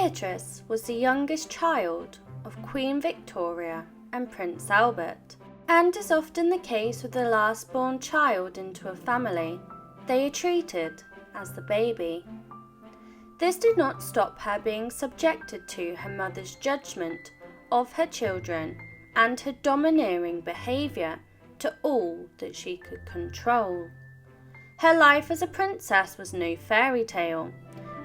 Beatrice was the youngest child of Queen Victoria and Prince Albert, and as often the case with the last born child into a family, they are treated as the baby. This did not stop her being subjected to her mother's judgement of her children and her domineering behaviour to all that she could control. Her life as a princess was no fairy tale,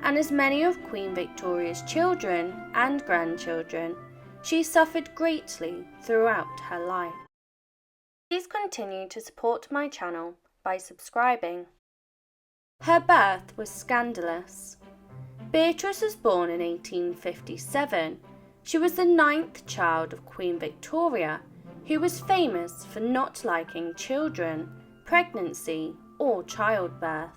and as many of Queen Victoria's children and grandchildren, she suffered greatly throughout her life. Please continue to support my channel by subscribing. Her birth was scandalous. Beatrice was born in 1857. She was the 9th child of Queen Victoria, who was famous for not liking children, pregnancy, or childbirth.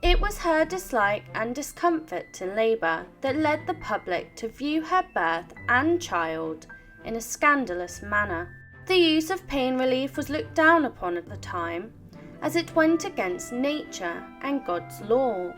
It was her dislike and discomfort in labour that led the public to view her birth and child in a scandalous manner. The use of pain relief was looked down upon at the time, as it went against nature and God's law.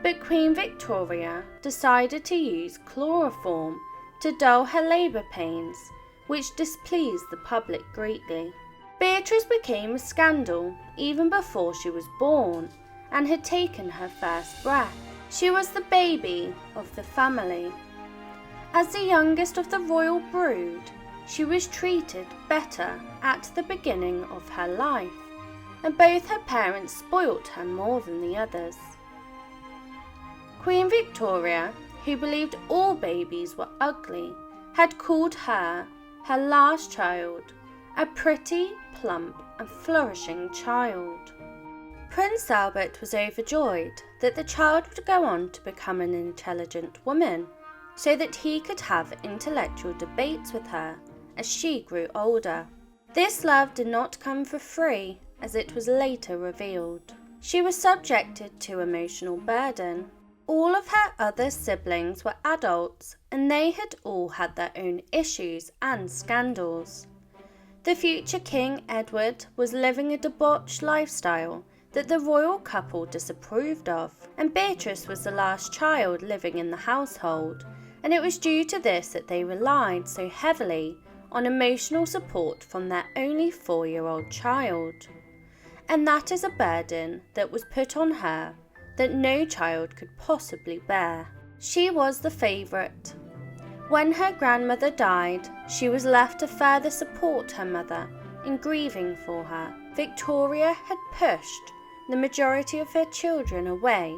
But Queen Victoria decided to use chloroform to dull her labour pains, which displeased the public greatly. Beatrice became a scandal even before she was born and had taken her first breath. She was the baby of the family. As the youngest of the royal brood, she was treated better at the beginning of her life, and both her parents spoilt her more than the others. Queen Victoria, who believed all babies were ugly, had called her last child, a pretty, plump and flourishing child. Prince Albert was overjoyed that the child would go on to become an intelligent woman, so that he could have intellectual debates with her as she grew older. This love did not come for free, as it was later revealed. She was subjected to emotional burden. All of her other siblings were adults, and they had all had their own issues and scandals. The future King Edward was living a debauched lifestyle that the royal couple disapproved of, and Beatrice was the last child living in the household, and it was due to this that they relied so heavily on emotional support from their only 4-year-old child. And that is a burden that was put on her that no child could possibly bear. She was the favourite. When her grandmother died, she was left to further support her mother in grieving for her. Victoria had pushed the majority of her children away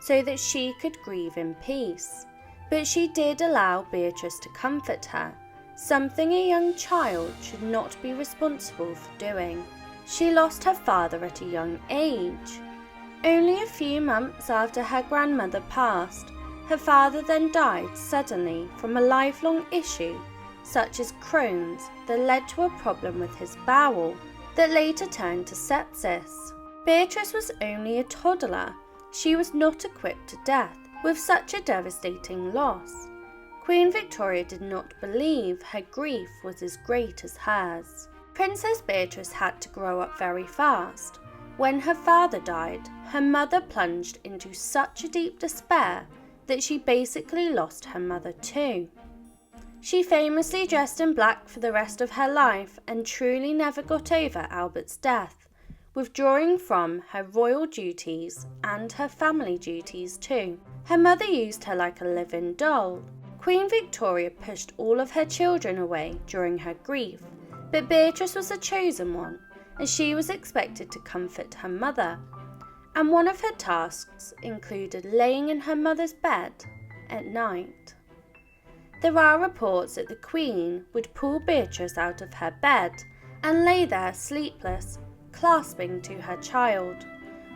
so that she could grieve in peace, but she did allow Beatrice to comfort her, something a young child should not be responsible for doing. She lost her father at a young age. Only a few months after her grandmother passed, her father then died suddenly from a lifelong issue such as Crohn's that led to a problem with his bowel that later turned to sepsis. Beatrice was only a toddler. She was not equipped to death with such a devastating loss. Queen Victoria did not believe her grief was as great as hers. Princess Beatrice had to grow up very fast. When her father died, her mother plunged into such a deep despair that she basically lost her mother too. She famously dressed in black for the rest of her life and truly never got over Albert's death, withdrawing from her royal duties and her family duties too. Her mother used her like a live-in doll. Queen Victoria pushed all of her children away during her grief, but Beatrice was the chosen one, and she was expected to comfort her mother, and one of her tasks included laying in her mother's bed at night. There are reports that the Queen would pull Beatrice out of her bed and lay there sleepless, clasping to her child,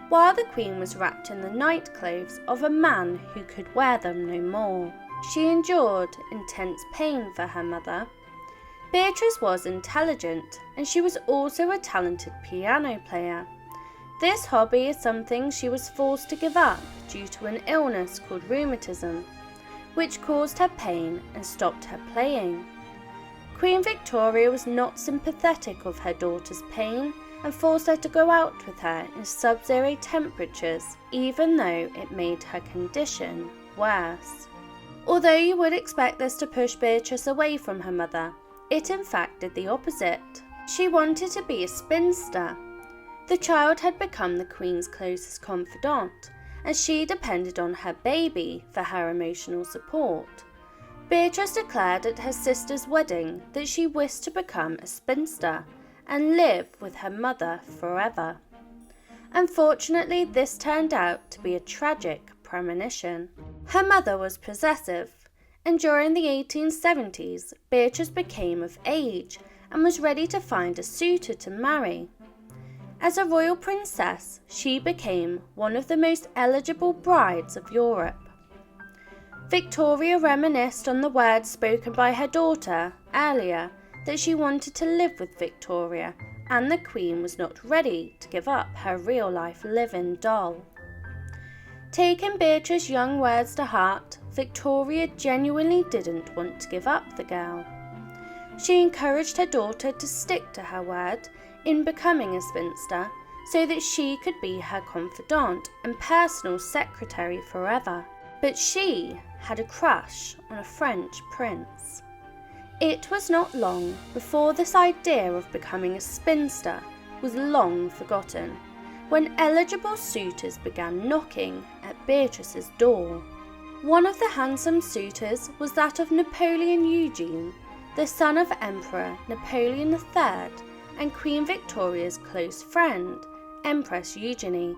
while the Queen was wrapped in the night clothes of a man who could wear them no more. She endured intense pain for her mother. Beatrice was intelligent, and she was also a talented piano player. This hobby is something she was forced to give up due to an illness called rheumatism, which caused her pain and stopped her playing. Queen Victoria was not sympathetic of her daughter's pain and forced her to go out with her in sub-zero temperatures, even though it made her condition worse. Although you would expect this to push Beatrice away from her mother, it in fact did the opposite. She wanted to be a spinster. The child had become the Queen's closest confidant, and she depended on her baby for her emotional support. Beatrice declared at her sister's wedding that she wished to become a spinster and live with her mother forever. Unfortunately, this turned out to be a tragic premonition. Her mother was possessive, and during the 1870s, Beatrice became of age and was ready to find a suitor to marry. As a royal princess, she became one of the most eligible brides of Europe. Victoria reminisced on the words spoken by her daughter earlier, that she wanted to live with Victoria, and the Queen was not ready to give up her real-life live-in doll. Taking Beatrice's young words to heart, Victoria genuinely didn't want to give up the girl. She encouraged her daughter to stick to her word in becoming a spinster so that she could be her confidant and personal secretary forever. But she had a crush on a French prince. It was not long before this idea of becoming a spinster was long forgotten, when eligible suitors began knocking at Beatrice's door. One of the handsome suitors was that of Napoleon Eugenie, the son of Emperor Napoleon III and Queen Victoria's close friend, Empress Eugenie.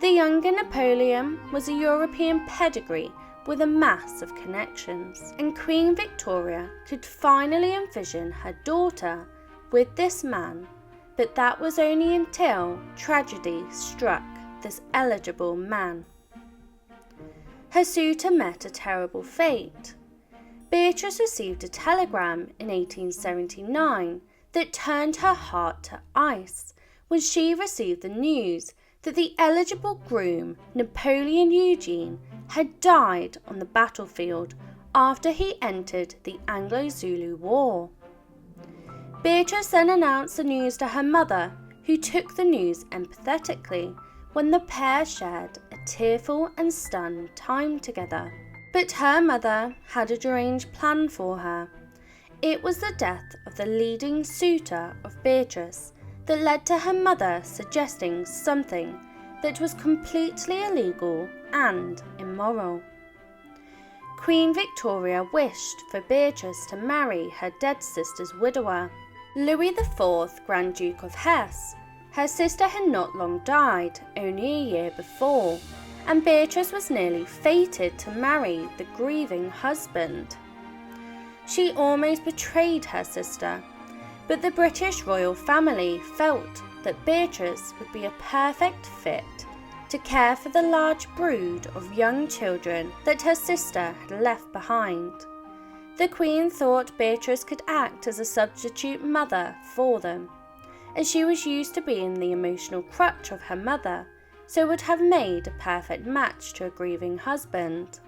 The younger Napoleon was a European pedigree with a mass of connections, and Queen Victoria could finally envision her daughter with this man, but that was only until tragedy struck this eligible man. Her suitor met a terrible fate. Beatrice received a telegram in 1879 that turned her heart to ice when she received the news that the eligible groom, Napoleon Eugenie, had died on the battlefield after he entered the Anglo-Zulu War. Beatrice then announced the news to her mother, who took the news empathetically when the pair shared a tearful and stunned time together. But her mother had a deranged plan for her. It was the death of the leading suitor of Beatrice that led to her mother suggesting something that was completely illegal and immoral. Queen Victoria wished for Beatrice to marry her dead sister's widower, Louis IV, Grand Duke of Hesse. Her sister had not long died, only a year before, and Beatrice was nearly fated to marry the grieving husband. She almost betrayed her sister, but the British royal family felt that Beatrice would be a perfect fit to care for the large brood of young children that her sister had left behind. The Queen thought Beatrice could act as a substitute mother for them, as she was used to being the emotional crutch of her mother, so would have made a perfect match to a grieving husband.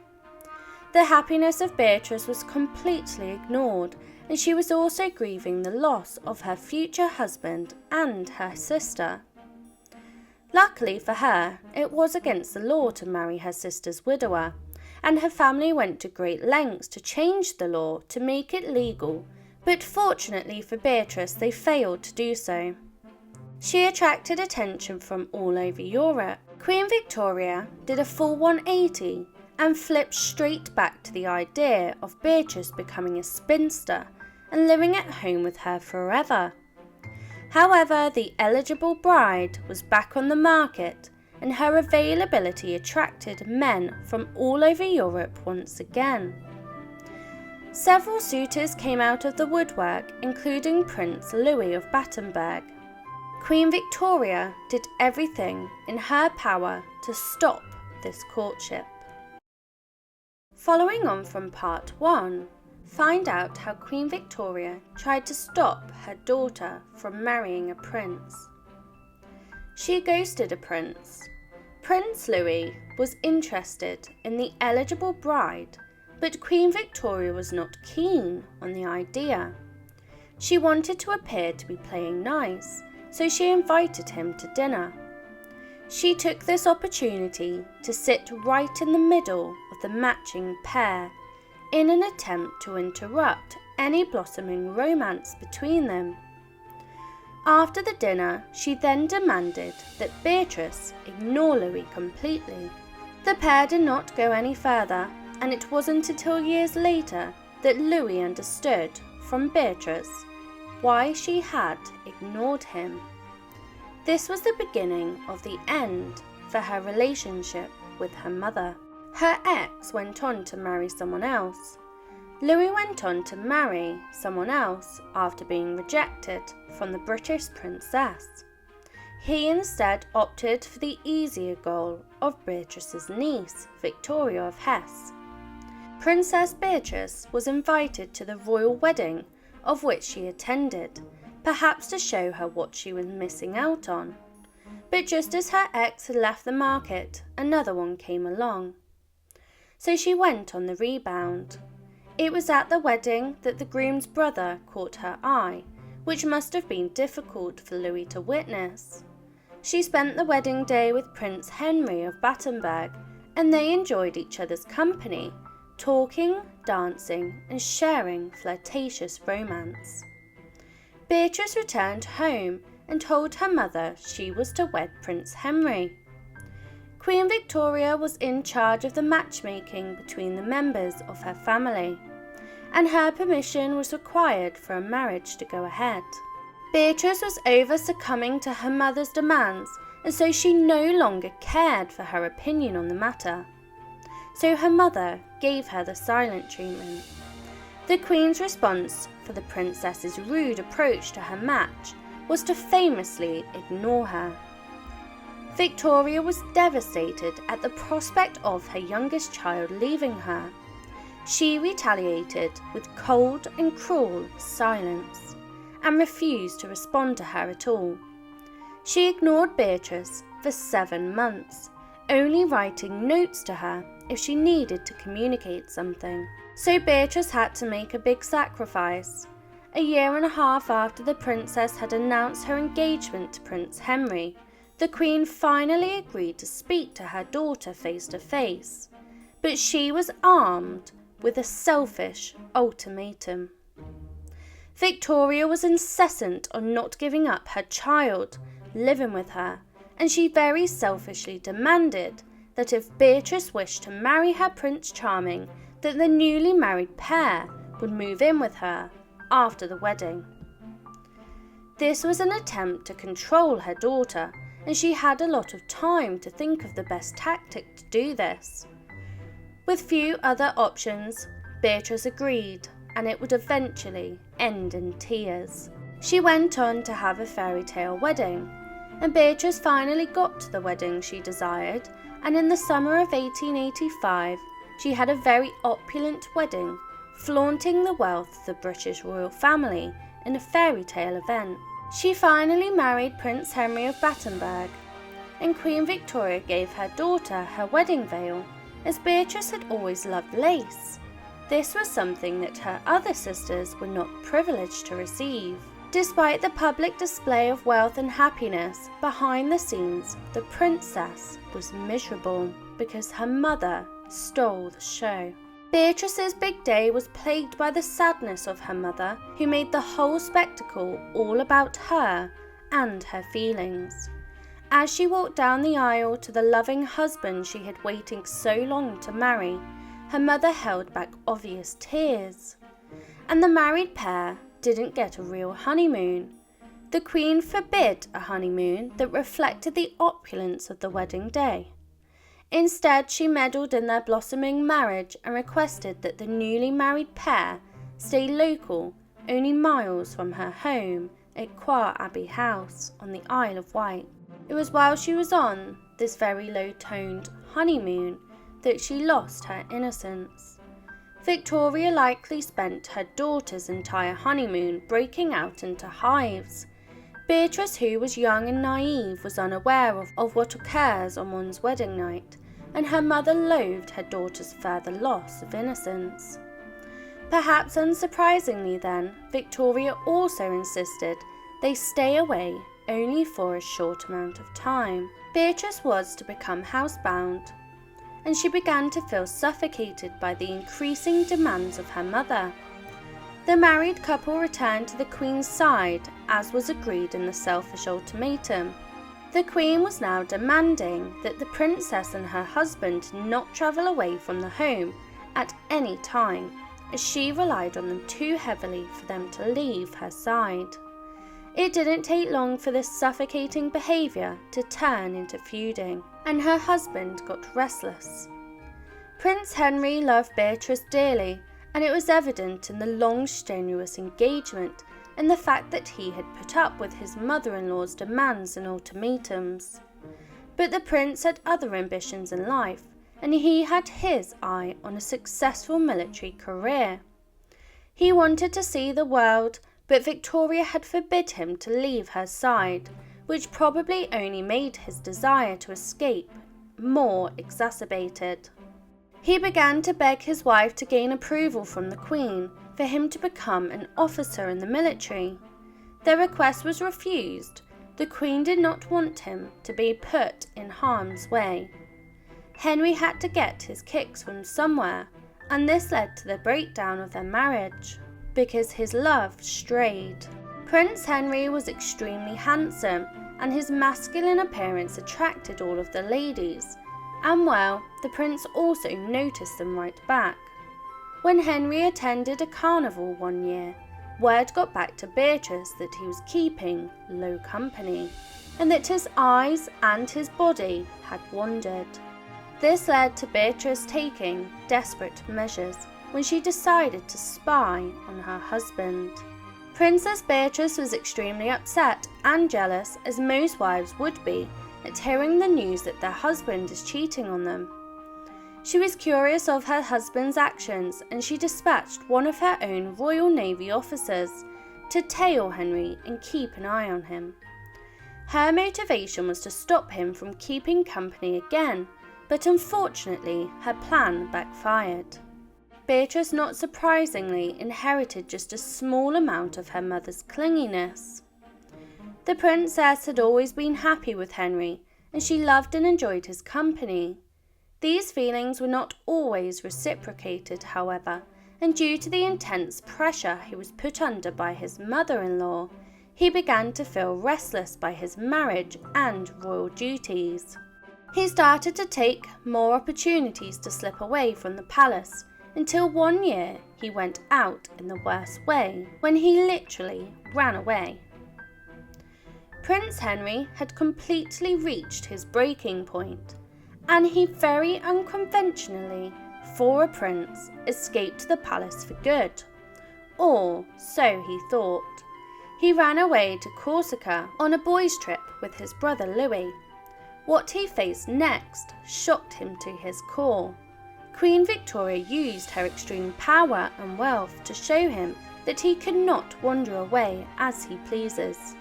The happiness of Beatrice was completely ignored, and she was also grieving the loss of her future husband and her sister. Luckily for her, it was against the law to marry her sister's widower, and her family went to great lengths to change the law to make it legal, but fortunately for Beatrice, they failed to do so. She attracted attention from all over Europe. Queen Victoria did a full 180 and flipped straight back to the idea of Beatrice becoming a spinster and living at home with her forever. However, the eligible bride was back on the market, and her availability attracted men from all over Europe once again. Several suitors came out of the woodwork, including Prince Louis of Battenberg. Queen Victoria did everything in her power to stop this courtship. Following on from part 1, find out how Queen Victoria tried to stop her daughter from marrying a prince. She ghosted a prince. Prince Louis was interested in the eligible bride, but Queen Victoria was not keen on the idea. She wanted to appear to be playing nice, so she invited him to dinner. She took this opportunity to sit right in the middle of the matching pair, in an attempt to interrupt any blossoming romance between them. After the dinner, she then demanded that Beatrice ignore Louis completely. The pair did not go any further, and it wasn't until years later that Louis understood from Beatrice why she had ignored him. This was the beginning of the end for her relationship with her mother. Her ex went on to marry someone else. Louis went on to marry someone else after being rejected from the British princess. He instead opted for the easier goal of Beatrice's niece, Victoria of Hesse. Princess Beatrice was invited to the royal wedding, of which she attended, perhaps to show her what she was missing out on. But just as her ex had left the market, another one came along. So she went on the rebound. It was at the wedding that the groom's brother caught her eye, which must have been difficult for Louis to witness. She spent the wedding day with Prince Henry of Battenberg, and they enjoyed each other's company, talking, dancing, and sharing flirtatious romance. Beatrice returned home and told her mother she was to wed Prince Henry. Queen Victoria was in charge of the matchmaking between the members of her family, and her permission was required for a marriage to go ahead. Beatrice was over succumbing to her mother's demands, and so she no longer cared for her opinion on the matter. So her mother gave her the silent treatment. The Queen's response for the princess's rude approach to her match was to famously ignore her. Victoria was devastated at the prospect of her youngest child leaving her. She retaliated with cold and cruel silence and refused to respond to her at all. She ignored Beatrice for 7 months, only writing notes to her if she needed to communicate something. So Beatrice had to make a big sacrifice. A year and a half after the princess had announced her engagement to Prince Henry, the Queen finally agreed to speak to her daughter face to face, but she was armed with a selfish ultimatum. Victoria was insistent on not giving up her child living with her, and she very selfishly demanded that if Beatrice wished to marry her Prince Charming, that the newly married pair would move in with her after the wedding. This was an attempt to control her daughter, and she had a lot of time to think of the best tactic to do this. With few other options, Beatrice agreed, and it would eventually end in tears. She went on to have a fairy tale wedding, and Beatrice finally got to the wedding she desired, and in the summer of 1885, she had a very opulent wedding, flaunting the wealth of the British royal family in a fairy tale event. She finally married Prince Henry of Battenberg, and Queen Victoria gave her daughter her wedding veil, as Beatrice had always loved lace. This was something that her other sisters were not privileged to receive. Despite the public display of wealth and happiness, behind the scenes, the princess was miserable because her mother stole the show. Beatrice's big day was plagued by the sadness of her mother, who made the whole spectacle all about her and her feelings. As she walked down the aisle to the loving husband she had waited so long to marry, her mother held back obvious tears. And the married pair didn't get a real honeymoon. The Queen forbid a honeymoon that reflected the opulence of the wedding day. Instead, she meddled in their blossoming marriage and requested that the newly married pair stay local, only miles from her home at Qua Abbey House on the Isle of Wight. It was while she was on this very low-toned honeymoon that she lost her innocence. Victoria likely spent her daughter's entire honeymoon breaking out into hives. Beatrice, who was young and naive, was unaware of what occurs on one's wedding night, and her mother loathed her daughter's further loss of innocence. Perhaps unsurprisingly then, Victoria also insisted they stay away only for a short amount of time. Beatrice was to become housebound, and she began to feel suffocated by the increasing demands of her mother. The married couple returned to the Queen's side, as was agreed in the selfish ultimatum. The Queen was now demanding that the princess and her husband not travel away from the home at any time, as she relied on them too heavily for them to leave her side. It didn't take long for this suffocating behaviour to turn into feuding, and her husband got restless. Prince Henry loved Beatrice dearly, and it was evident in the long strenuous engagement and the fact that he had put up with his mother-in-law's demands and ultimatums. But the prince had other ambitions in life, and he had his eye on a successful military career. He wanted to see the world, but Victoria had forbid him to leave her side, which probably only made his desire to escape more exacerbated. He began to beg his wife to gain approval from the Queen for him to become an officer in the military. Their request was refused. The Queen did not want him to be put in harm's way. Henry had to get his kicks from somewhere, and this led to the breakdown of their marriage, because his love strayed. Prince Henry was extremely handsome, and his masculine appearance attracted all of the ladies, and well, the prince also noticed them right back. When Henry attended a carnival one year, word got back to Beatrice that he was keeping low company, and that his eyes and his body had wandered. This led to Beatrice taking desperate measures when she decided to spy on her husband. Princess Beatrice was extremely upset and jealous, as most wives would be, at hearing the news that their husband is cheating on them. She was curious of her husband's actions, and she dispatched one of her own Royal Navy officers to tail Henry and keep an eye on him. Her motivation was to stop him from keeping company again, but unfortunately her plan backfired. Beatrice, not surprisingly, inherited just a small amount of her mother's clinginess. The princess had always been happy with Henry, and she loved and enjoyed his company. These feelings were not always reciprocated, however, and due to the intense pressure he was put under by his mother-in-law, he began to feel restless by his marriage and royal duties. He started to take more opportunities to slip away from the palace, until one year he went out in the worst way, when he literally ran away. Prince Henry had completely reached his breaking point, and he very unconventionally, for a prince, escaped the palace for good. Or so he thought. He ran away to Corsica on a boys' trip with his brother Louis. What he faced next shocked him to his core. Queen Victoria used her extreme power and wealth to show him that he could not wander away as he pleases.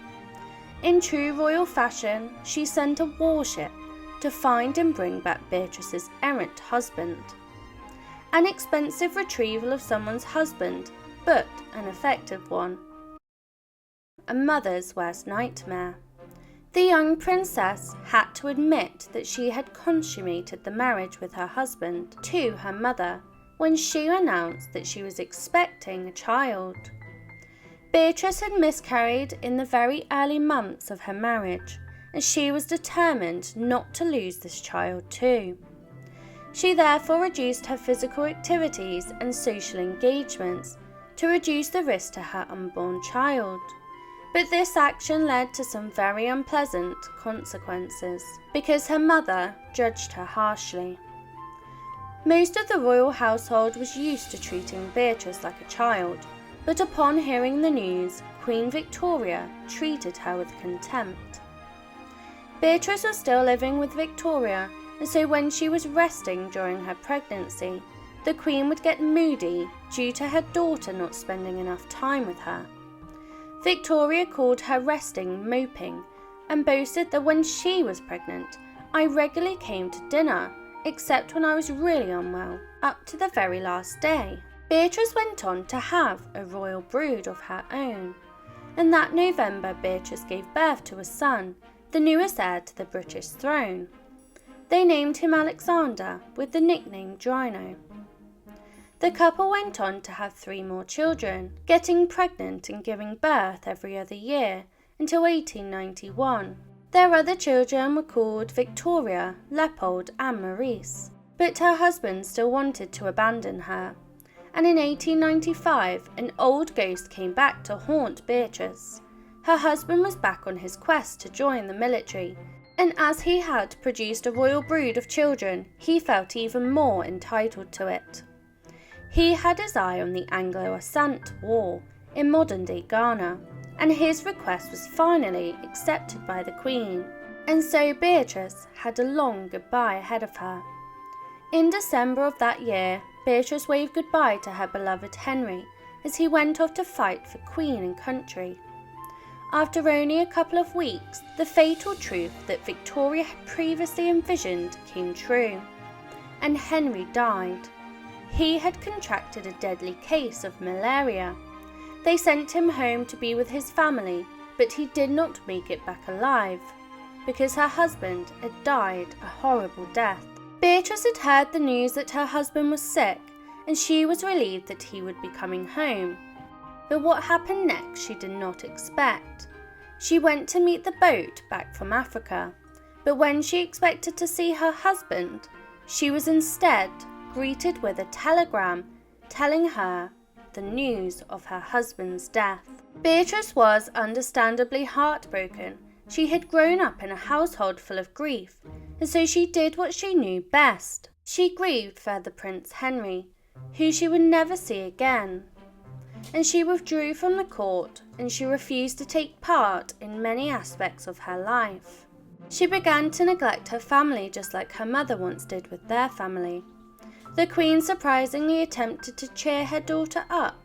In true royal fashion, she sent a warship to find and bring back Beatrice's errant husband. An expensive retrieval of someone's husband, but an effective one. A mother's worst nightmare. The young princess had to admit that she had consummated the marriage with her husband to her mother when she announced that she was expecting a child. Beatrice had miscarried in the very early months of her marriage, and she was determined not to lose this child too. She therefore reduced her physical activities and social engagements to reduce the risk to her unborn child. But this action led to some very unpleasant consequences, because her mother judged her harshly. Most of the royal household was used to treating Beatrice like a child, but upon hearing the news, Queen Victoria treated her with contempt. Beatrice was still living with Victoria, and so when she was resting during her pregnancy, the Queen would get moody due to her daughter not spending enough time with her. Victoria called her resting moping, and boasted that when she was pregnant, I regularly came to dinner, except when I was really unwell, up to the very last day. Beatrice went on to have a royal brood of her own, and that November Beatrice gave birth to a son, the newest heir to the British throne. They named him Alexander with the nickname Drino. The couple went on to have 3 more children, getting pregnant and giving birth every other year until 1891. Their other children were called Victoria, Leopold and Maurice, but her husband still wanted to abandon her, and in 1895 an old ghost came back to haunt Beatrice. Her husband was back on his quest to join the military, and as he had produced a royal brood of children, he felt even more entitled to it. He had his eye on the Anglo-Asante War in modern-day Ghana, and his request was finally accepted by the Queen, and so Beatrice had a long goodbye ahead of her. In December of that year, Beatrice waved goodbye to her beloved Henry as he went off to fight for Queen and country. After only a couple of weeks, the fatal truth that Victoria had previously envisioned came true, and Henry died. He had contracted a deadly case of malaria. They sent him home to be with his family, but he did not make it back alive, because her husband had died a horrible death. Beatrice had heard the news that her husband was sick, and she was relieved that he would be coming home. But what happened next she did not expect. She went to meet the boat back from Africa, but when she expected to see her husband, she was instead greeted with a telegram telling her the news of her husband's death. Beatrice was understandably heartbroken. She had grown up in a household full of grief, and so she did what she knew best. She grieved for the Prince Henry, who she would never see again, and she withdrew from the court, and she refused to take part in many aspects of her life. She began to neglect her family just like her mother once did with their family. The Queen surprisingly attempted to cheer her daughter up,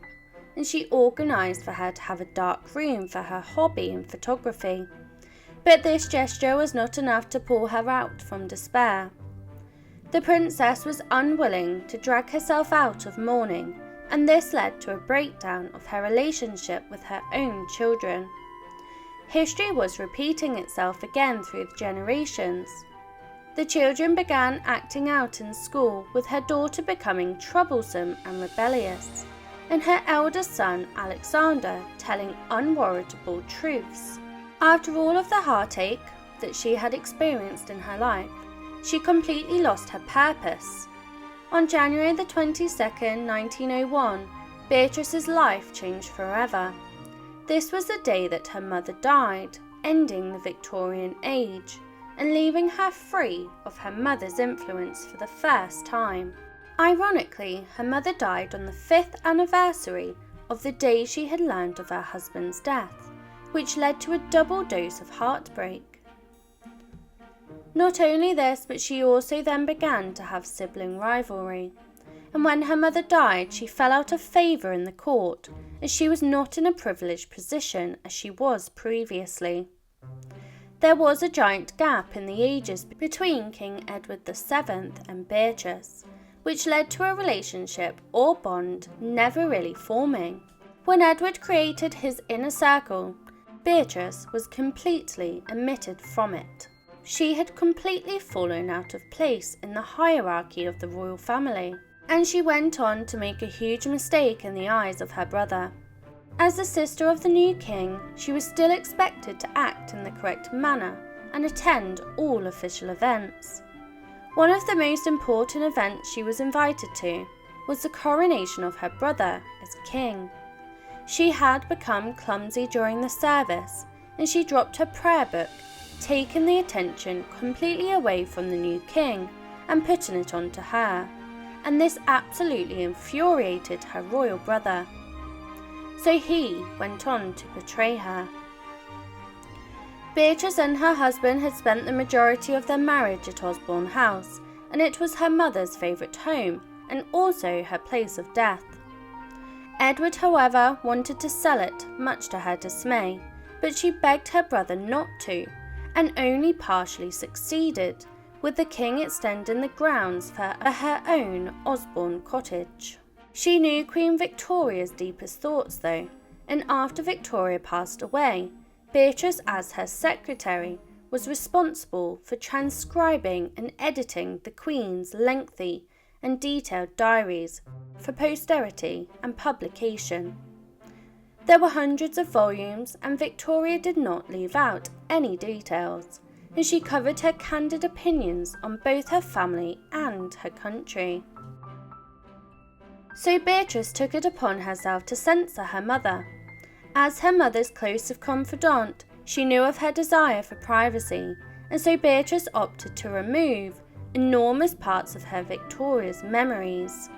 and she organised for her to have a dark room for her hobby in photography. But this gesture was not enough to pull her out from despair. The princess was unwilling to drag herself out of mourning, and this led to a breakdown of her relationship with her own children. History was repeating itself again through the generations. The children began acting out in school, with her daughter becoming troublesome and rebellious, and her eldest son, Alexander, telling unwarrantable truths. After all of the heartache that she had experienced in her life, she completely lost her purpose. On January the 22nd, 1901, Beatrice's life changed forever. This was the day that her mother died, ending the Victorian age, and leaving her free of her mother's influence for the first time. Ironically, her mother died on the 5th anniversary of the day she had learned of her husband's death, which led to a double dose of heartbreak. Not only this, but she also then began to have sibling rivalry, and when her mother died, she fell out of favour in the court, as she was not in a privileged position as she was previously. There was a giant gap in the ages between King Edward VII and Beatrice, which led to a relationship or bond never really forming. When Edward created his inner circle, Beatrice was completely omitted from it. She had completely fallen out of place in the hierarchy of the royal family, and she went on to make a huge mistake in the eyes of her brother. As the sister of the new king, she was still expected to act in the correct manner and attend all official events. One of the most important events she was invited to was the coronation of her brother as king. She had become clumsy during the service, and she dropped her prayer book, taking the attention completely away from the new king and putting it onto her, and this absolutely infuriated her royal brother. So he went on to betray her. Beatrice and her husband had spent the majority of their marriage at Osbourne House, and it was her mother's favourite home and also her place of death. Edward, however, wanted to sell it, much to her dismay, but she begged her brother not to, and only partially succeeded, with the king extending the grounds for her own Osbourne Cottage. She knew Queen Victoria's deepest thoughts though, and after Victoria passed away, Beatrice as her secretary was responsible for transcribing and editing the Queen's lengthy and detailed diaries for posterity and publication. There were hundreds of volumes, and Victoria did not leave out any details, and she covered her candid opinions on both her family and her country. So Beatrice took it upon herself to censor her mother. As her mother's closest confidant, she knew of her desire for privacy, and so Beatrice opted to remove enormous parts of her Victoria's memoirs.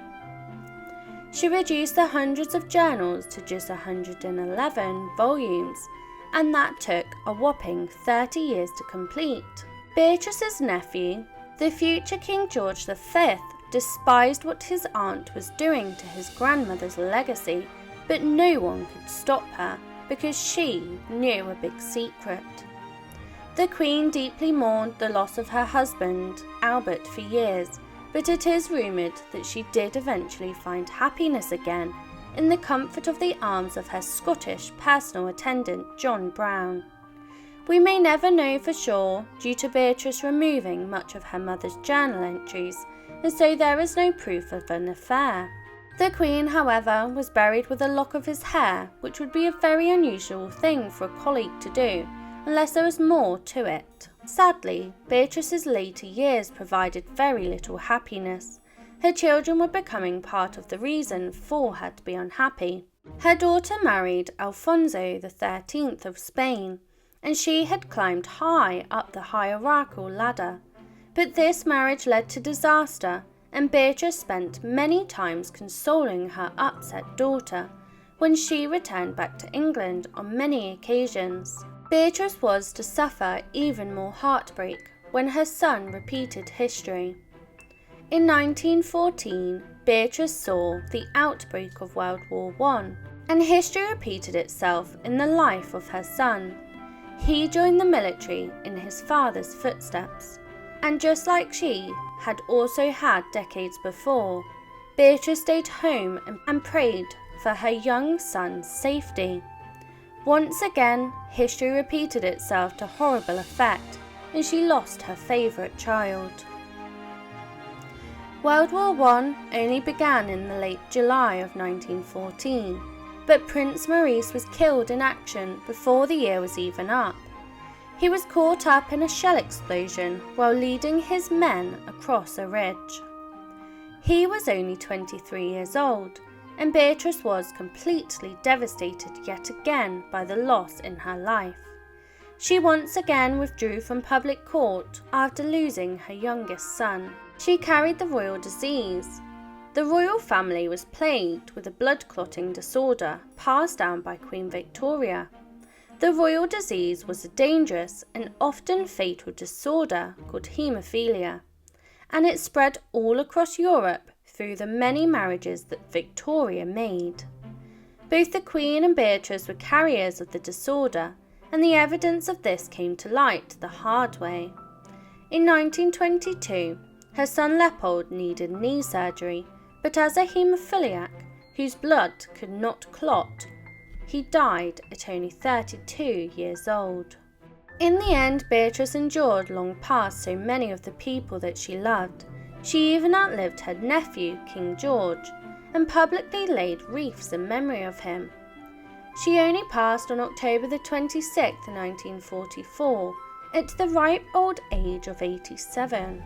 She reduced the hundreds of journals to just 111 volumes, and that took a whopping 30 years to complete. Beatrice's nephew, the future King George V, despised what his aunt was doing to his grandmother's legacy, but no one could stop her because she knew a big secret. The Queen deeply mourned the loss of her husband, Albert, for years, but it is rumoured that she did eventually find happiness again in the comfort of the arms of her Scottish personal attendant, John Brown. We may never know for sure, due to Beatrice removing much of her mother's journal entries, and so there is no proof of an affair. The Queen, however, was buried with a lock of his hair, which would be a very unusual thing for a colleague to do, unless there was more to it. Sadly, Beatrice's later years provided very little happiness. Her children were becoming part of the reason for her to be unhappy. Her daughter married Alfonso XIII of Spain, and she had climbed high up the hierarchical ladder. But this marriage led to disaster, and Beatrice spent many times consoling her upset daughter when she returned back to England on many occasions. Beatrice was to suffer even more heartbreak when her son repeated history. In 1914, Beatrice saw the outbreak of World War I, and history repeated itself in the life of her son. He joined the military in his father's footsteps, and just like she had also had decades before, Beatrice stayed home and prayed for her young son's safety. Once again, history repeated itself to horrible effect, and she lost her favourite child. World War I only began in the late July of 1914, but Prince Maurice was killed in action before the year was even up. He was caught up in a shell explosion while leading his men across a ridge. He was only 23 years old, and Beatrice was completely devastated yet again by the loss in her life. She once again withdrew from public court after losing her youngest son. She carried the royal disease. The royal family was plagued with a blood clotting disorder passed down by Queen Victoria. The royal disease was a dangerous and often fatal disorder called haemophilia, and it spread all across Europe through the many marriages that Victoria made. Both the Queen and Beatrice were carriers of the disorder, and the evidence of this came to light the hard way. In 1922, her son Leopold needed knee surgery, but as a haemophiliac whose blood could not clot, he died at only 32 years old. In the end, Beatrice endured long past so many of the people that she loved. She even outlived her nephew, King George, and publicly laid wreaths in memory of him. She only passed on October the 26th, 1944, at the ripe old age of 87.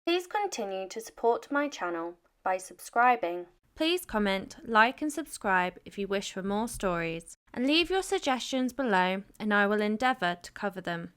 Please continue to support my channel by subscribing. Please comment, like and subscribe if you wish for more stories, and leave your suggestions below and I will endeavour to cover them.